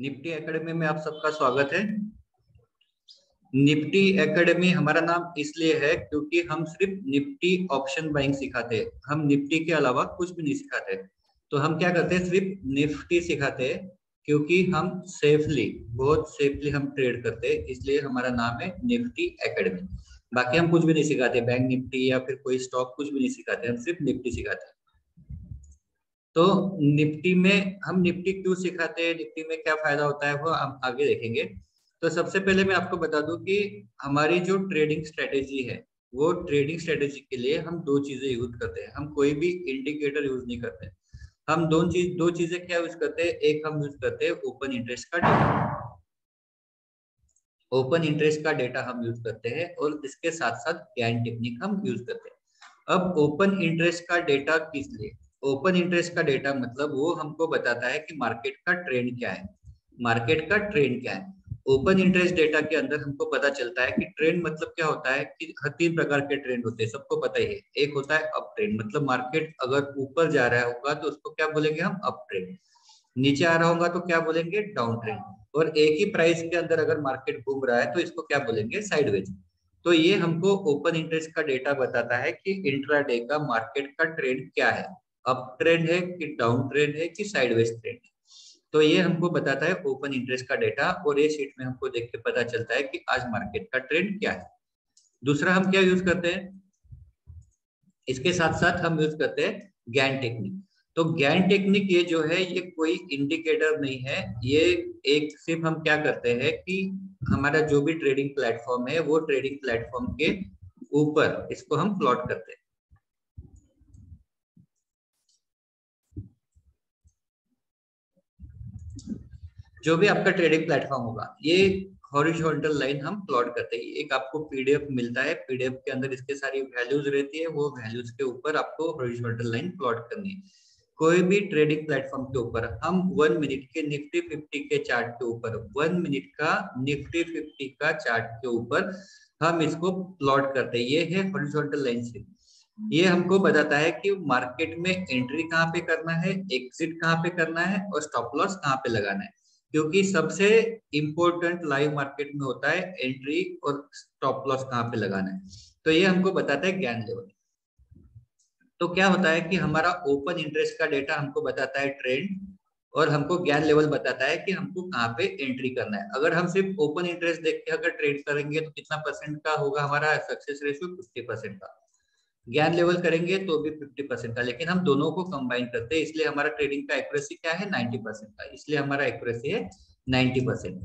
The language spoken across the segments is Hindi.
निफ्टी एकेडमी में आप सबका स्वागत है। निफ्टी एकेडमी हमारा नाम इसलिए है क्योंकि हम सिर्फ निफ्टी ऑप्शन बाइंग सिखाते हैं। हम निफ्टी के अलावा कुछ भी नहीं सिखाते। तो हम क्या करते हैं, सिर्फ निफ्टी सिखाते हैं क्योंकि हम बहुत सेफली हम ट्रेड करते हैं, इसलिए हमारा नाम है निफ्टी एकेडमी। बाकी हम कुछ भी नहीं सिखाते, बैंक निफ्टी या फिर कोई स्टॉक कुछ भी नहीं सिखाते, हम सिर्फ निफ्टी सिखाते हैं। तो निफ्टी में हम निफ्टी क्यों सिखाते हैं, निफ्टी में क्या फायदा होता है, वो हम आगे देखेंगे। तो सबसे पहले मैं आपको बता दूं कि हमारी जो ट्रेडिंग स्ट्रेटेजी है, वो ट्रेडिंग स्ट्रेटेजी के लिए हम दो चीजें यूज करते हैं। हम कोई भी इंडिकेटर यूज नहीं करते। हम दो चीजें क्या यूज करते हैं, एक हम यूज करते हैं ओपन इंटरेस्ट का डेटा। ओपन इंटरेस्ट का डेटा हम यूज करते हैं और इसके साथ साथ गैन टेक्निक हम यूज करते हैं। अब ओपन इंटरेस्ट का डेटा किस लिए? ओपन इंटरेस्ट का डेटा मतलब वो हमको बताता है कि मार्केट का ट्रेंड क्या है। मार्केट का ट्रेंड क्या है? ओपन इंटरेस्ट डेटा के अंदर हमको पता चलता है कि ट्रेंड मतलब क्या होता है, कि हर तीन प्रकार के ट्रेंड होते हैं, सबको पता ही है। एक होता है अप ट्रेंड, मतलब मार्केट अगर ऊपर जा रहा होगा तो उसको क्या बोलेंगे हम, अप ट्रेंड। नीचे आ रहा होगा तो क्या बोलेंगे, डाउन ट्रेंड। और एक ही प्राइस के अंदर अगर मार्केट घूम रहा है तो इसको क्या बोलेंगे, साइडवेज। तो ये हमको ओपन इंटरेस्ट का डेटा बताता है कि इंट्राडे का मार्केट का ट्रेंड क्या है, अप ट्रेंड है कि डाउन ट्रेंड है कि साइडवेज ट्रेंड है। तो ये हमको बताता है ओपन इंटरेस्ट का डेटा, और ये शीट में हमको देख के पता चलता है कि आज मार्केट का ट्रेंड क्या है। दूसरा हम क्या यूज करते हैं, इसके साथ साथ हम यूज करते हैं गैन टेक्निक। तो गैन टेक्निक ये जो है, ये कोई इंडिकेटर नहीं है। ये एक सिर्फ हम क्या करते हैं कि हमारा जो भी ट्रेडिंग प्लेटफॉर्म है, वो ट्रेडिंग प्लेटफॉर्म के ऊपर इसको हम प्लॉट करते हैं। जो भी आपका ट्रेडिंग प्लेटफॉर्म होगा, ये हॉरिजॉन्टल लाइन हम प्लॉट करते हैं। एक आपको पीडीएफ मिलता है, पीडीएफ के अंदर इसके सारी वैल्यूज रहती है, वो वैल्यूज के ऊपर आपको हॉरिजॉन्टल लाइन प्लॉट करनी है। कोई भी ट्रेडिंग प्लेटफॉर्म के ऊपर हम 1 मिनट के निफ्टी 50 के चार्ट के ऊपर, 1 मिनट का निफ्टी 50 का चार्ट के ऊपर हम इसको प्लॉट करते हैं। ये है हॉरिजॉन्टल लाइन से। ये हमको बताता है कि मार्केट में एंट्री कहाँ पे करना है, एग्जिट कहाँ पे करना है, और स्टॉप लॉस कहाँ पे लगाना है। क्योंकि सबसे इंपॉर्टेंट लाइव मार्केट में होता है एंट्री और स्टॉप लॉस कहाँ पे लगाना है। तो ये हमको बताता है ज्ञान लेवल। तो क्या होता है कि हमारा ओपन इंटरेस्ट का डेटा हमको बताता है ट्रेंड, और हमको ज्ञान लेवल बताता है कि हमको कहाँ पे एंट्री करना है। अगर हम सिर्फ ओपन इंटरेस्ट देख के अगर ट्रेड करेंगे तो कितना परसेंट का होगा हमारा सक्सेस रेशियो, 50% का। ज्ञान लेवल करेंगे तो भी 50% का। लेकिन हम दोनों को कंबाइन करते हैं, इसलिए हमारा ट्रेडिंग का एक्यूरेसी क्या है, 90% का। इसलिए हमारा एक्यूरेसी है 90%।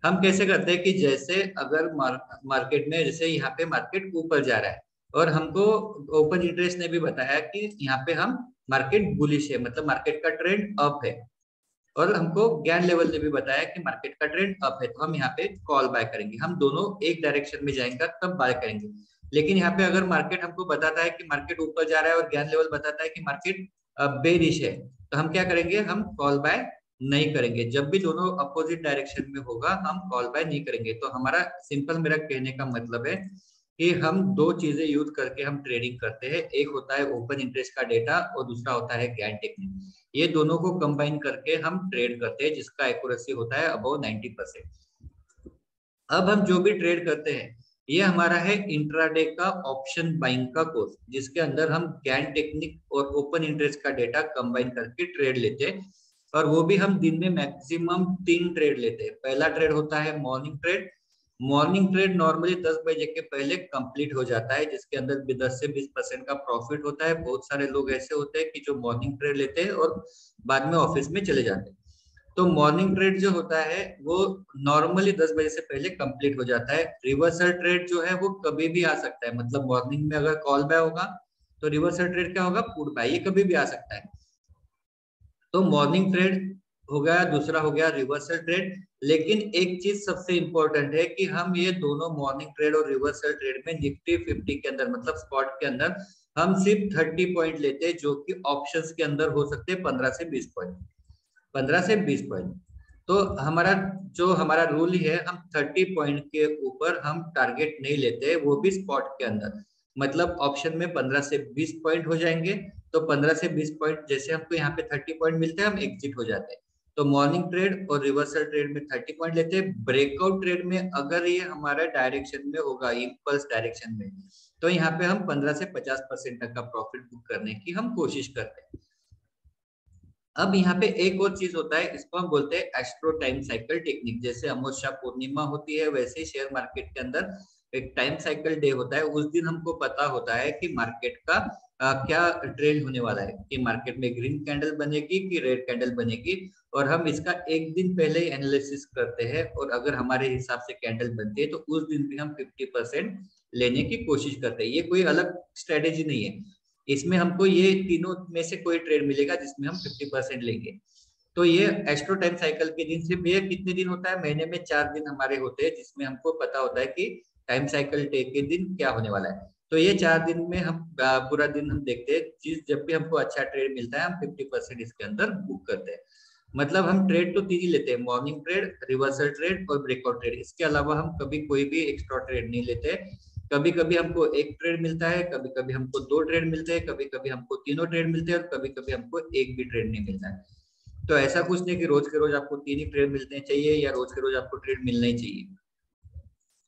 हम कैसे करते हैं कि जैसे अगर मार्केट में, जैसे यहाँ पे मार्केट ऊपर जा रहा है और हमको ओपन इंटरेस्ट ने भी बताया कि यहाँ पे हम मार्केट बुलिश है, मतलब मार्केट का ट्रेंड अप है, और हमको ज्ञान लेवल ने भी बताया कि मार्केट का ट्रेंड अप है, तो हम यहाँ पे कॉल बाय करेंगे। हम दोनों एक डायरेक्शन में जाएंगे तब बाय करेंगे। लेकिन यहाँ पे अगर मार्केट हमको बताता है कि मार्केट ऊपर जा रहा है और ज्ञान लेवल बताता है कि मार्केट बेरिश है, तो हम क्या करेंगे, हम कॉल बाय नहीं करेंगे। जब भी दोनों अपोजिट डायरेक्शन में होगा हम कॉल बाय नहीं करेंगे। तो हमारा सिंपल, मेरा कहने का मतलब है कि हम दो चीजें यूज करके हम ट्रेडिंग करते हैं। एक होता है ओपन इंटरेस्ट का डेटा और दूसरा होता है ज्ञान टेक्निक। ये दोनों को कंबाइन करके हम ट्रेड करते हैं, जिसका एक्यूरेसी होता है अबव 90%। अब हम जो भी ट्रेड करते हैं, ये हमारा है इंट्राडे का ऑप्शन बाइंग का कोर्स, जिसके अंदर हम ज्ञान टेक्निक और ओपन इंटरेस्ट का डेटा कंबाइन करके ट्रेड लेते हैं। और वो भी हम दिन में मैक्सिमम 3 ट्रेड लेते हैं। पहला ट्रेड होता है morning trade. Morning trade normally 10 बजे के पहले कंप्लीट हो जाता है, जिसके अंदर भी 10 से 20% का प्रॉफिट होता है। बहुत सारे लोग ऐसे होते हैं कि जो मॉर्निंग ट्रेड लेते हैं और बाद में ऑफिस में चले जाते हैं। तो मॉर्निंग ट्रेड जो होता है वो नॉर्मली 10 बजे से पहले कंप्लीट हो जाता है। रिवर्सल ट्रेड जो है वो कभी भी आ सकता है, मतलब मॉर्निंग में अगर कॉल बाय होगा तो रिवर्सल ट्रेड क्या होगा, पुट बाय, ये कभी भी आ सकता है। तो मॉर्निंग ट्रेड हो गया, दूसरा हो गया रिवर्सल ट्रेड। लेकिन एक चीज सबसे इंपॉर्टेंट है कि हम ये दोनों मॉर्निंग ट्रेड और रिवर्सल ट्रेड में निफ्टी 50 के अंदर, मतलब स्पॉट के अंदर, हम सिर्फ 30 पॉइंट लेते हैं, जो कि ऑप्शंस के अंदर हो सकते हैं 15 से 20 पॉइंट। 15 से 20 पॉइंट। तो हमारा रूल ही है, हम 30 पॉइंट के ऊपर हम टारगेट नहीं लेते, वो भी स्पॉट के अंदर। मतलब ऑप्शन में 15 से 20 पॉइंट हो जाएंगे, तो 15 से 20 पॉइंट जैसे हमको यहाँ पे 30 पॉइंट मिलते हैं, हम एग्जिट हो जाते हैं। तो मॉर्निंग ट्रेड और रिवर्सल ट्रेड में 30 पॉइंट लेते हैं। ब्रेकआउट ट्रेड में अगर ये हमारा डायरेक्शन में होगा, इम्पल्स डायरेक्शन में, तो यहाँ पे हम 15 से 50% तक का प्रॉफिट बुक करने की हम कोशिश करते हैं। अब यहाँ पे एक और चीज होता है, इसको हम बोलते हैं एस्ट्रो टाइम साइकिल टेक्निक। जैसे अमावस्या पूर्णिमा होती है, वैसे ही शेयर मार्केट के अंदर एक टाइम साइकिल डे होता है। उस दिन हमको पता होता है कि मार्केट का क्या ट्रेंड होने वाला है, कि मार्केट में ग्रीन कैंडल बनेगी कि रेड कैंडल बनेगी, और हम इसका एक दिन पहले ही एनालिसिस करते हैं। और अगर हमारे हिसाब से कैंडल बनती है तो उस दिन भी हम 50% लेने की कोशिश करते हैं। ये कोई अलग स्ट्रेटेजी नहीं है, इसमें हमको ये तीनों में से कोई ट्रेड मिलेगा जिसमें हम 50% लेंगे। तो ये एस्ट्रो टाइम साइकिल के दिन, सिर्फ ये कितने दिन होता है, महीने में 4 दिन हमारे होते हैं, जिसमें हमको पता होता है कि टाइम साइकिल डे के दिन क्या होने वाला है। तो ये 4 दिन में हम पूरा दिन हम देखते हैं, चीज जब भी हमको अच्छा ट्रेड मिलता है हम 50% इसके अंदर बुक करते हैं। मतलब हम ट्रेड तो 3 ही लेते हैं, मॉर्निंग ट्रेड, रिवर्सल ट्रेड और ब्रेकआउट ट्रेड। इसके अलावा हम कभी कोई भी एक्स्ट्रा ट्रेड नहीं लेते। कभी कभी हमको एक ट्रेड मिलता है, कभी कभी हमको 2 ट्रेड मिलते हैं, कभी कभी हमको तीनों ट्रेड मिलते हैं, और कभी कभी हमको एक भी ट्रेड नहीं मिलता है। तो ऐसा कुछ नहीं कि रोज के रोज आपको 3 ही ट्रेड मिलते चाहिए या रोज के रोज आपको ट्रेड मिलना ही चाहिए।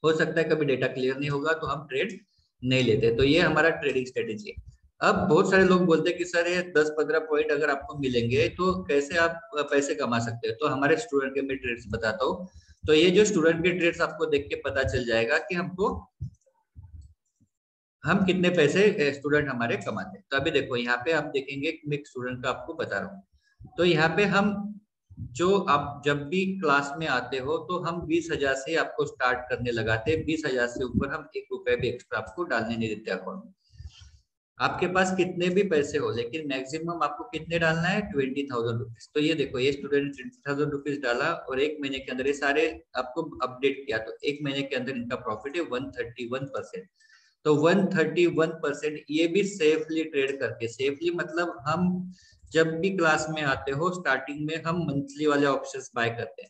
हो सकता है कभी डेटा क्लियर नहीं होगा तो हम ट्रेड नहीं लेते। तो ये हमारा ट्रेडिंग स्ट्रेटेजी है। अब बहुत सारे लोग बोलते हैं कि सर ये 10-15 पॉइंट अगर आपको मिलेंगे तो कैसे आप पैसे कमा सकते हो। तो हमारे स्टूडेंट के मैं ट्रेड्स बताता हूँ। तो ये जो स्टूडेंट के ट्रेड्स आपको देख के पता चल जाएगा कि हम कितने पैसे स्टूडेंट हमारे कमाते हैं। तो अभी देखो यहाँ पे आप देखेंगे, मैं एक स्टूडेंट का आपको बता रहा हूँ। तो यहाँ पे हम जो आप जब भी क्लास में आते हो तो हम 20,000 से आपको स्टार्ट करने लगाते हैं। 20,000 से ऊपर हम 1 रुपए भी एक्स्ट्रा आपको डालने नहीं देते अकाउंट में। आपके पास कितने भी पैसे हो, लेकिन मैक्सिमम आपको कितने डालना है, 20,000 रुपीज। तो ये देखो, ये स्टूडेंट 20,000 रुपीज डाला और एक महीने के अंदर ये सारे आपको अपडेट किया, तो एक महीने के अंदर इनका प्रॉफिट है 131%। तो 131% ये भी सेफली ट्रेड करके, सेफली मतलब हम जब भी क्लास में आते हो स्टार्टिंग में हम मंथली वाले ऑप्शंस बाय करते हैं।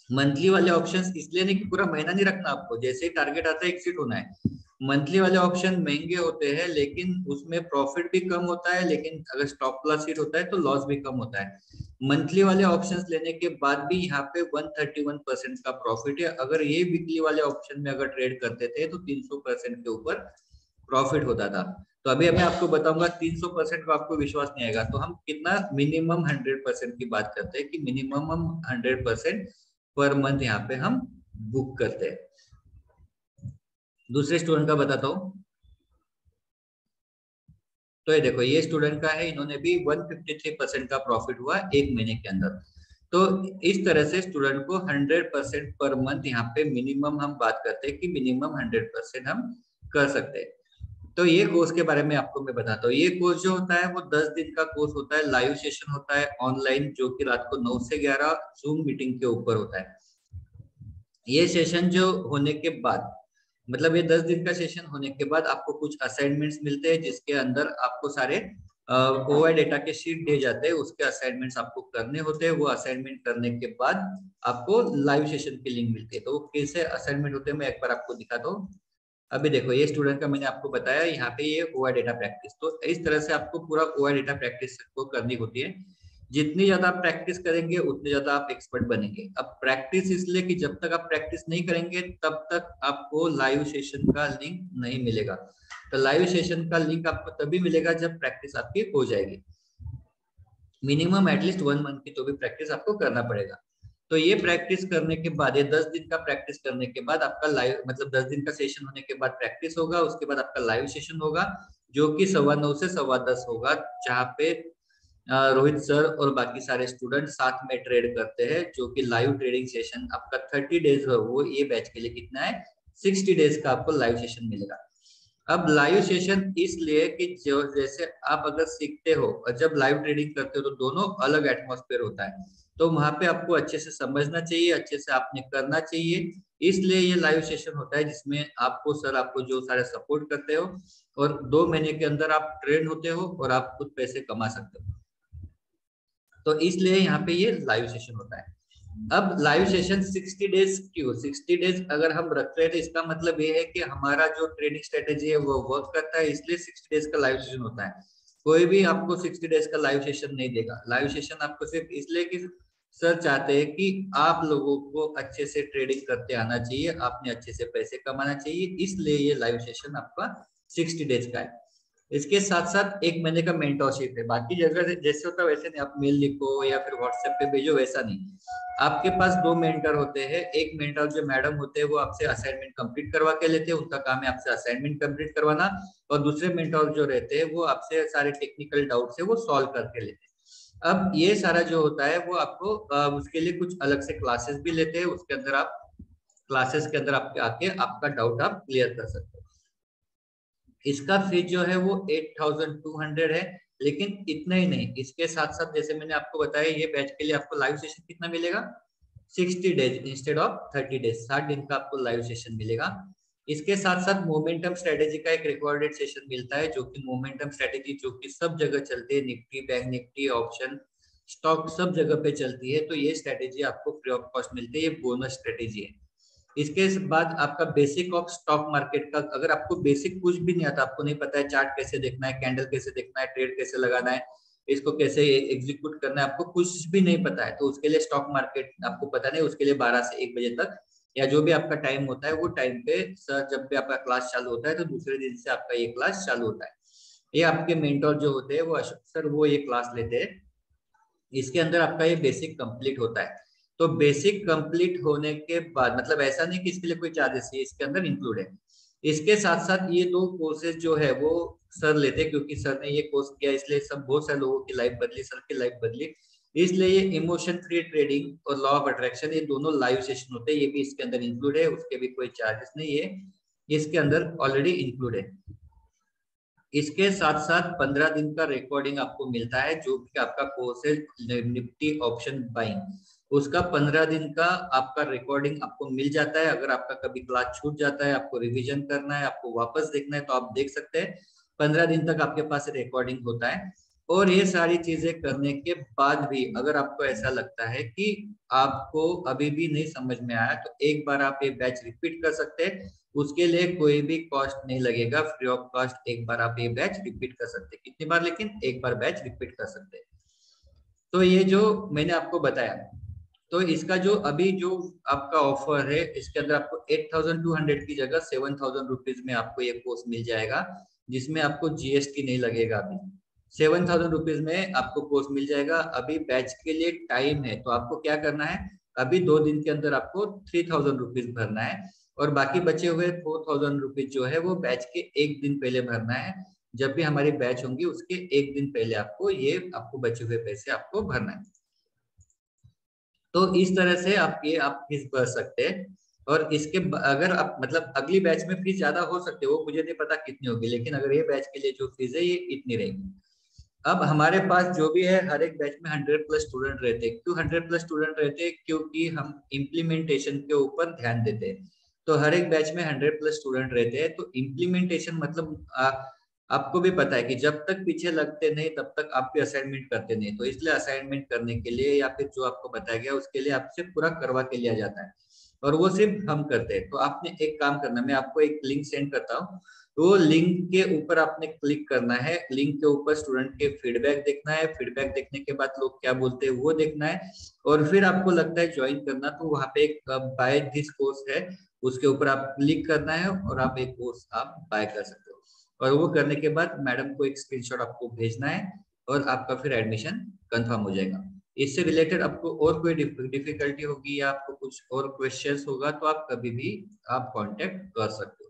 मंथली वाले ऑप्शंस इसलिए नहीं कि पूरा महीना नहीं रखना आपको, जैसे ही टारगेट आता है एग्जिट होना है। मंथली वाले ऑप्शन महंगे होते हैं लेकिन उसमें प्रॉफिट भी कम होता है, लेकिन अगर स्टॉप लॉस हिट होता है तो लॉस भी कम होता है। मंथली वाले ऑप्शंस लेने के बाद भी यहाँ पे 131% का प्रॉफिट है। अगर ये वीकली वाले ऑप्शन में अगर ट्रेड करते थे तो 300% के ऊपर प्रॉफिट होता था। तो अभी मैं आपको बताऊंगा 300% को आपको विश्वास नहीं आएगा, तो हम कितना मिनिमम 100% की बात करते हैं कि मिनिमम हम 100% पर मंथ यहाँ पे हम बुक करते हैं। दूसरे स्टूडेंट का बताता हूँ। तो ये देखो, ये स्टूडेंट का है, इन्होंने भी 153% का प्रॉफिट हुआ एक महीने के अंदर। तो इस तरह से स्टूडेंट को 100% पर मंथ यहाँ पे मिनिमम हम बात करते हैं कि मिनिमम 100% हम कर सकते हैं। तो ये कोर्स के बारे में आपको मैं बताता हूँ। ये कोर्स जो होता है वो 10 दिन का कोर्स होता है, लाइव सेशन होता है ऑनलाइन, जो कि रात को 9 से 11 जूम मीटिंग के ऊपर होता है। ये सेशन जो होने के बाद, मतलब ये 10 दिन का सेशन होने के बाद आपको कुछ असाइनमेंट्स मिलते हैं, जिसके अंदर आपको सारे ओआई डेटा के शीट दिए जाते हैं, उसके असाइनमेंट्स आपको करने होते हैं। वो असाइनमेंट करने के बाद आपको लाइव सेशन की लिंक मिलती है। तो वो कैसे असाइनमेंट होते हैं मैं एक बार आपको दिखाता हूँ। अभी देखो, ये स्टूडेंट का मैंने आपको बताया, यहाँ पे ये ओआई डेटा प्रैक्टिस। तो इस तरह से आपको पूरा ओआई डेटा प्रैक्टिस को करनी होती है। जितनी ज्यादा आप प्रैक्टिस करेंगे उतने ज्यादा आप एक्सपर्ट बनेंगे। अब प्रैक्टिस इसलिए कि जब तक आप प्रैक्टिस नहीं करेंगे तब तक आपको लाइव सेशन का लिंक नहीं मिलेगा। तो लाइव सेशन का लिंक आपको तभी मिलेगा जब प्रैक्टिस आपकी हो जाएगी। मिनिमम एटलीस्ट 1 मंथ की तो भी प्रैक्टिस आपको करना पड़ेगा। तो ये प्रैक्टिस करने के बाद, ये 10 दिन का प्रैक्टिस करने के बाद आपका लाइव, मतलब 10 दिन का सेशन होने के बाद प्रैक्टिस होगा, उसके बाद आपका लाइव सेशन होगा, जो कि 9:15 से 10:15 होगा, जहाँ पे रोहित सर और बाकी सारे स्टूडेंट साथ में ट्रेड करते हैं। जो कि लाइव ट्रेडिंग सेशन आपका 30 डेज है, वो ये बैच के लिए कितना है, 60 डेज का आपको लाइव सेशन मिलेगा। अब लाइव सेशन इसलिए कि जो जैसे आप अगर सीखते हो और जब लाइव ट्रेडिंग करते हो तो दोनों अलग एटमॉस्फेयर होता है। तो वहां पे आपको अच्छे से समझना चाहिए, अच्छे से आपने करना चाहिए। इसलिए ये लाइव सेशन होता है जिसमें आपको सर आपको जो सारे सपोर्ट करते हो, और 2 महीने के अंदर आप ट्रेन होते हो और आप खुद पैसे कमा सकते हो। तो इसलिए यहाँ पे ये लाइव सेशन होता है। अब लाइव सेशन 60 डेज क्यों, 60 डेज अगर हम रखते हैं तो इसका मतलब ये है कि हमारा जो ट्रेडिंग स्ट्रेटेजी है वो वर्क करता है, इसलिए 60 डेज का लाइव सेशन होता है। कोई भी आपको 60 डेज का लाइव सेशन नहीं देगा। लाइव सेशन आपको सिर्फ इसलिए कि सर चाहते हैं कि आप लोगों को अच्छे से ट्रेडिंग करते आना चाहिए, आपने अच्छे से पैसे कमाना चाहिए, इसलिए ये लाइव सेशन आपका 60 डेज का है। इसके साथ साथ 1 महीने का मेंटरशिप है। बाकी जगह जैसे होता है वैसे नहीं, आप मेल लिखो या फिर व्हाट्सएप पे भेजो, वैसा नहीं। आपके पास 2 मेंटर होते हैं। एक मेंटर जो मैडम होते हैं वो आपसे असाइनमेंट कंप्लीट करवा के लेते हैं, उनका काम है आपसे असाइनमेंट कंप्लीट करवाना। और दूसरे मेंटर जो रहते हैं वो आपसे सारे टेक्निकल डाउट है वो सॉल्व करके लेते हैं। अब ये सारा जो होता है वो आपको उसके लिए कुछ अलग से क्लासेस भी लेते हैं। उसके अंदर आप क्लासेस के अंदर आपके आके आपका डाउट आप क्लियर कर सकते हो। इसका फीस जो है वो 8,200 है। लेकिन इतना ही नहीं, इसके साथ साथ जैसे मैंने आपको बताया, ये बैच के लिए आपको लाइव सेशन कितना मिलेगा, 60 डेज इंस्टेड ऑफ 30 डेज, 60 दिन का आपको लाइव सेशन मिलेगा। इसके साथ साथ मोमेंटम स्ट्रेटेजी का एक रिकॉर्डेड सेशन मिलता है, जो कि मोमेंटम स्ट्रेटेजी जो कि सब जगह चलती है, Nifty, bank Nifty, option, stock सब जगह पे चलती है। तो ये स्ट्रेटेजी आपको फ्री ऑफ कॉस्ट मिलती है, ये बोनस स्ट्रेटेजी है। इसके बाद आपका बेसिक ऑफ स्टॉक मार्केट का, अगर आपको बेसिक कुछ भी नहीं आता, आपको नहीं पता है चार्ट कैसे देखना है, कैंडल कैसे देखना है, ट्रेड कैसे लगाना है, इसको कैसे एग्जीक्यूट करना है, आपको कुछ भी नहीं पता है, तो उसके लिए स्टॉक मार्केट आपको पता नहीं, उसके लिए 12 से 1 बजे तक या जो भी आपका टाइम होता है वो टाइम पे सर जब भी आपका क्लास चालू होता है तो दूसरे दिन से आपका ये क्लास चालू होता है। ये आपके मेंटर जो होते हैं वो अशोक सर, वो ये क्लास लेते हैं। इसके अंदर आपका ये बेसिक कंप्लीट होता है। तो बेसिक कंप्लीट होने के बाद मतलब ऐसा नहीं कि इसके लिए कोई चार्जेस है, इसके अंदर इंक्लूड है। इसके साथ साथ ये 2 कोर्सेज जो है वो सर लेते हैं, क्योंकि सर ने ये कोर्स किया इसलिए सब बहुत सारे लोगों की लाइफ बदली, सर की लाइफ बदली, इसलिए ये इमोशन फ्री ट्रेडिंग और लॉ ऑफ अट्रैक्शन, ये दोनों लाइव सेशन होते हैं, ये भी इसके अंदर इंक्लूड है, उसके भी कोई चार्जेस नहीं है, इसके अंदर ऑलरेडी इंक्लूड है। इसके साथ साथ 15 दिन का रिकॉर्डिंग आपको मिलता है, जो कि आपका कोर्स है निफ्टी ऑप्शन बाइंग, उसका 15 दिन का आपका रिकॉर्डिंग आपको मिल जाता है। अगर आपका कभी क्लास छूट जाता है, आपको रिवीजन करना है, आपको वापस देखना है, तो आप देख सकते हैं। 15 दिन तक आपके पास रिकॉर्डिंग होता है। और ये सारी चीजें करने के बाद भी अगर आपको ऐसा लगता है कि आपको अभी भी नहीं समझ में आया, तो एक बार आप ये बैच रिपीट कर सकते हैं। उसके लिए कोई भी कॉस्ट नहीं लगेगा, फ्री ऑफ कॉस्ट एक बार आप ये बैच रिपीट कर सकते हैं। कितनी बार, लेकिन एक बार बैच रिपीट कर सकते हैं। तो ये जो मैंने आपको बताया, तो इसका जो अभी जो आपका ऑफर है, इसके अंदर आपको 8,200 की जगह 7,000 रुपीज में आपको ये कोर्स मिल जाएगा, जिसमें आपको जीएसटी नहीं लगेगा। अभी 7,000 रुपीज में आपको कोर्स मिल जाएगा। अभी बैच के लिए टाइम है, तो आपको क्या करना है, अभी 2 दिन के अंदर आपको 3,000 रुपीज भरना है, और बाकी बचे हुए 4,000 रुपीज जो है वो बैच के 1 दिन पहले भरना है। जब भी हमारी बैच होंगी उसके 1 दिन पहले आपको ये आपको बचे हुए पैसे आपको भरना है। तो इस तरह से आप फीस भर सकते हैं। और इसके अगर आप मतलब अगली बैच में फीस ज्यादा हो सकते हो, मुझे नहीं पता कितनी होगी, लेकिन अगर ये बैच के लिए जो फीस है ये इतनी रहेगी। अब हमारे पास जो भी है, हर एक बैच में 100+ स्टूडेंट रहते हैं। क्यों 100+ स्टूडेंट रहते हैं? क्योंकि हम इम्प्लीमेंटेशन के ऊपर ध्यान देते हैं। तो हर एक बैच में 100+ स्टूडेंट रहते हैं। तो इम्प्लीमेंटेशन मतलब आपको भी पता है कि जब तक पीछे लगते नहीं तब तक आप भी असाइनमेंट करते नहीं, तो इसलिए असाइनमेंट करने के लिए या फिर जो आपको बताया गया उसके लिए आपसे पूरा करवा के लिया जाता है, और वो सिर्फ हम करते हैं। तो आपने एक काम करना, मैं आपको एक लिंक सेंड करता हूँ, तो लिंक के ऊपर आपने क्लिक करना है। लिंक के ऊपर स्टूडेंट के फीडबैक देखना है, फीडबैक देखने के बाद लोग क्या बोलते हैं वो देखना है, और फिर आपको लगता है ज्वाइन करना, तो वहाँ पे एक बाय दिस कोर्स है, उसके ऊपर आप क्लिक करना है और आप एक कोर्स आप बाय कर सकते हो। और वो करने के बाद मैडम को एक स्क्रीनशॉट आपको भेजना है, और आपका फिर एडमिशन कंफर्म हो जाएगा। इससे रिलेटेड आपको और कोई डिफिकल्टी होगी या आपको कुछ और क्वेश्चंस होगा तो आप कभी भी आप कांटेक्ट कर सकते हो।